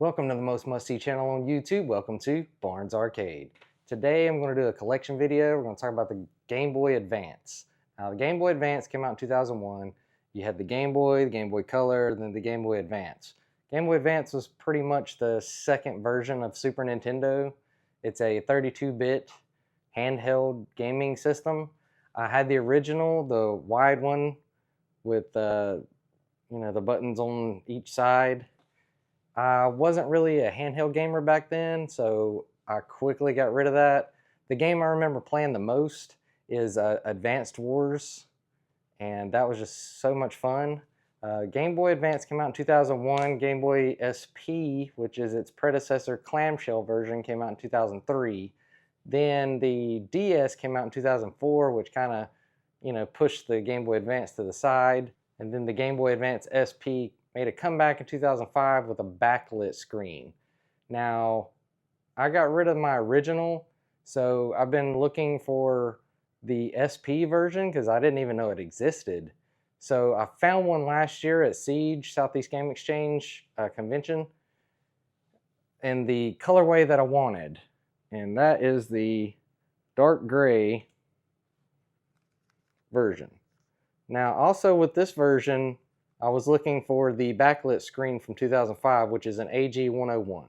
Welcome to the most must-see channel on YouTube. Welcome to Barnes Arcade. Today I'm going to do a collection video. We're going to talk about the Game Boy Advance. Now the Game Boy Advance came out in 2001. You had the Game Boy Color, and then the Game Boy Advance. Game Boy Advance was pretty much the second version of Super Nintendo. It's a 32-bit handheld gaming system. I had the original, the wide one with the buttons on each side. I wasn't really a handheld gamer back then, so I quickly got rid of that. The game I remember playing the most is Advanced Wars, and that was just so much fun. Game Boy Advance came out in 2001. Game Boy SP, which is its predecessor clamshell version, came out in 2003. Then the DS came out in 2004, which kind of, pushed the Game Boy Advance to the side. And then the Game Boy Advance SP made a comeback in 2005 with a backlit screen. Now, I got rid of my original, so I've been looking for the SP version because I didn't even know it existed. So I found one last year at Siege, Southeast Game Exchange convention, in the colorway that I wanted. And that is the dark gray version. Now, also with this version, I was looking for the backlit screen from 2005, which is an AG101.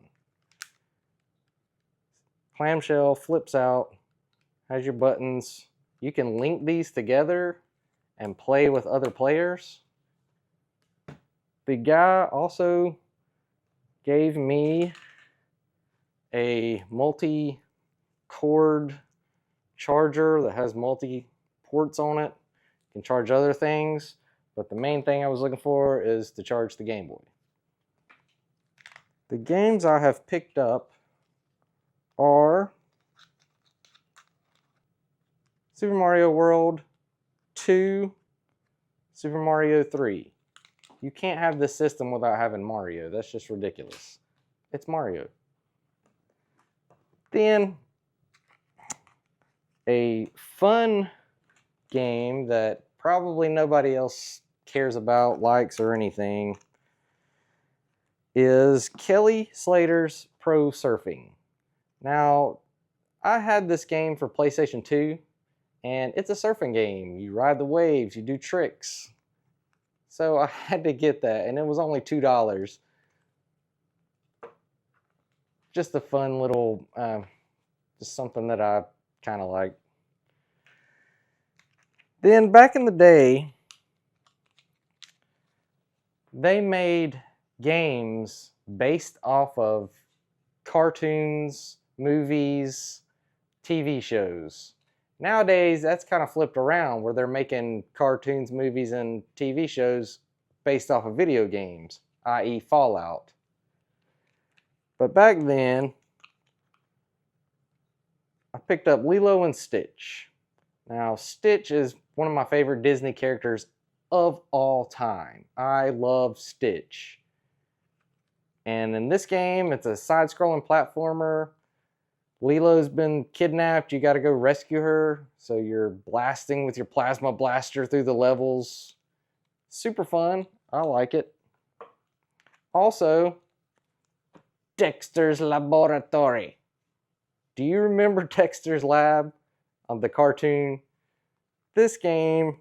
Clamshell, flips out, has your buttons. You can link these together and play with other players. The guy also gave me a multi-cord charger that has multi-ports on it. You can charge other things. But the main thing I was looking for is to charge the Game Boy. The games I have picked up are Super Mario World 2, Super Mario 3. You can't have this system without having Mario. That's just ridiculous. It's Mario. Then a fun game that probably nobody else cares about, likes, or anything is Kelly Slater's Pro Surfing. Now, I had this game for PlayStation 2, and it's a surfing game. You ride the waves, you do tricks. So I had to get that, and it was only $2. Just a fun little, just something that I kind of like. Then back in the day, they made games based off of cartoons, movies, TV shows. Nowadays, that's kind of flipped around where they're making cartoons, movies, and TV shows based off of video games, i.e. Fallout. But back then, I picked up Lilo and Stitch. Now, Stitch is one of my favorite Disney characters of all time. I love Stitch. And in this game, it's a side-scrolling platformer. Lilo's been kidnapped. You got to go rescue her. So you're blasting with your plasma blaster through the levels. Super fun. I like it. Also, Dexter's Laboratory. Do you remember Dexter's Lab of the cartoon? This game,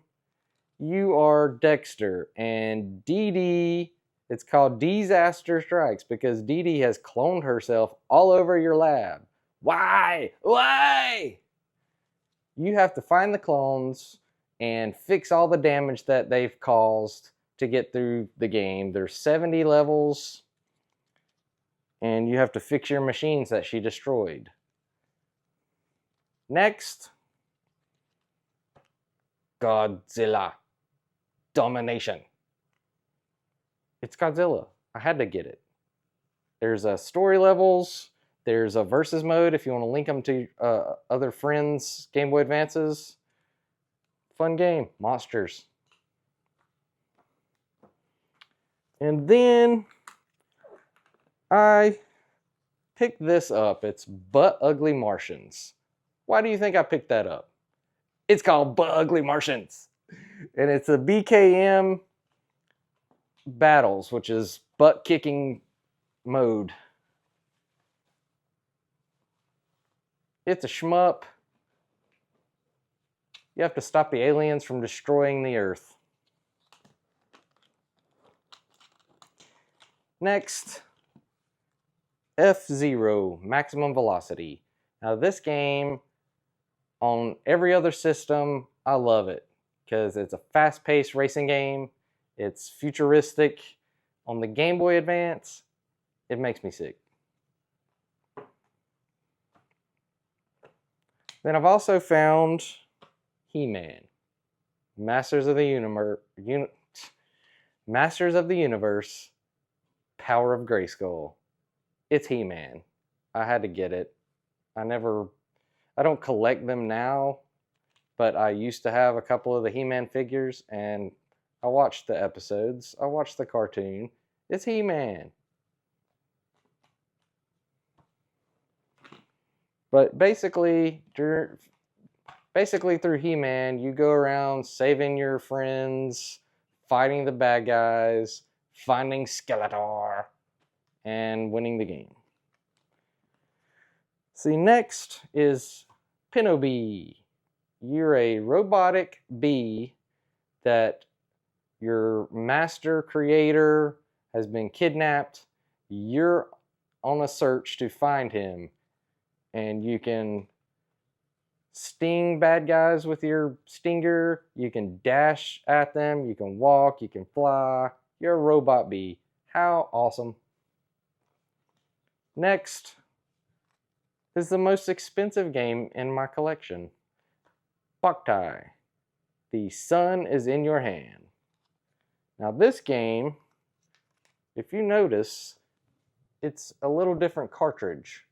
you are Dexter, and Dee Dee, it's called Disaster Strikes because Dee Dee has cloned herself all over your lab. Why? Why? You have to find the clones and fix all the damage that they've caused to get through the game. There's 70 levels, and you have to fix your machines that she destroyed. Next, Godzilla Domination. It's Godzilla. I had to get it. There's story levels. There's a versus mode if you want to link them to other friends' Game Boy Advances. Fun game. Monsters. And then I picked this up. It's Butt Ugly Martians. Why do you think I picked that up? It's called Butt Ugly Martians. And it's a BKM battles, which is butt-kicking mode. It's a shmup. You have to stop the aliens from destroying the Earth. Next, F-Zero, Maximum Velocity. Now this game, on every other system, I love it because it's a fast-paced racing game. It's futuristic. On the Game Boy Advance, it makes me sick. Then I've also found He-Man, Masters of the Universe, Power of Grayskull. It's He-Man. I had to get it. I don't collect them now, but I used to have a couple of the He-Man figures, and I watched the episodes. I watched the cartoon. It's He-Man. But basically through He-Man, you go around saving your friends, fighting the bad guys, finding Skeletor, and winning the game. See, next is Pinobee. You're a robotic bee that your master creator has been kidnapped. You're on a search to find him, and you can sting bad guys with your stinger. You can dash at them. You can walk. You can fly. You're a robot bee. How awesome. Next is the most expensive game in my collection, Boktai. The Sun is in Your Hand. Now this game, if you notice, it's a little different cartridge.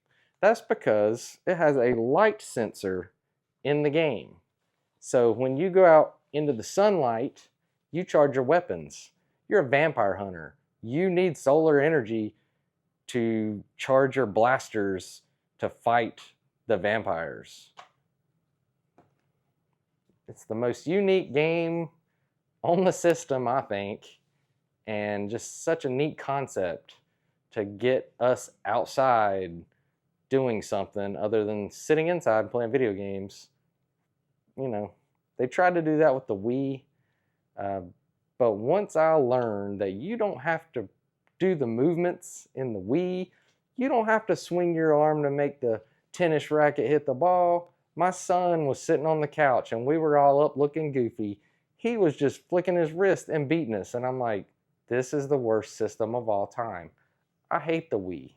That's because it has a light sensor in the game. So when you go out into the sunlight, you charge your weapons. You're a vampire hunter. You need solar energy to charge your blasters to fight the vampires. It's the most unique game on the system, I think, and just such a neat concept to get us outside doing something other than sitting inside and playing video games. You know, they tried to do that with the Wii, but once I learned that you don't have to do the movements in the Wii, you don't have to swing your arm to make the tennis racket hit the ball. My son was sitting on the couch and we were all up looking goofy. He was just flicking his wrist and beating us, and I'm like, this is the worst system of all time. I hate the Wii.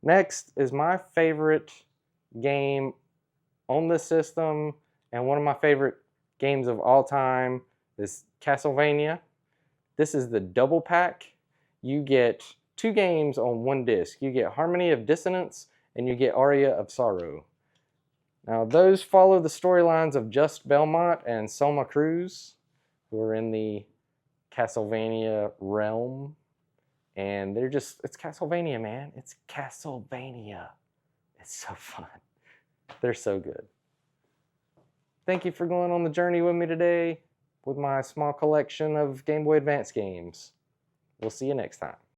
Next is my favorite game on this system, and one of my favorite games of all time is Castlevania. This is the double pack. You get 2 games on 1 disc. You get Harmony of Dissonance and you get Aria of Sorrow. Now those follow the storylines of Just Belmont and Selma Cruz, who are in the Castlevania realm. And it's Castlevania, man. It's Castlevania. It's so fun. They're so good. Thank you for going on the journey with me today with my small collection of Game Boy Advance games. We'll see you next time.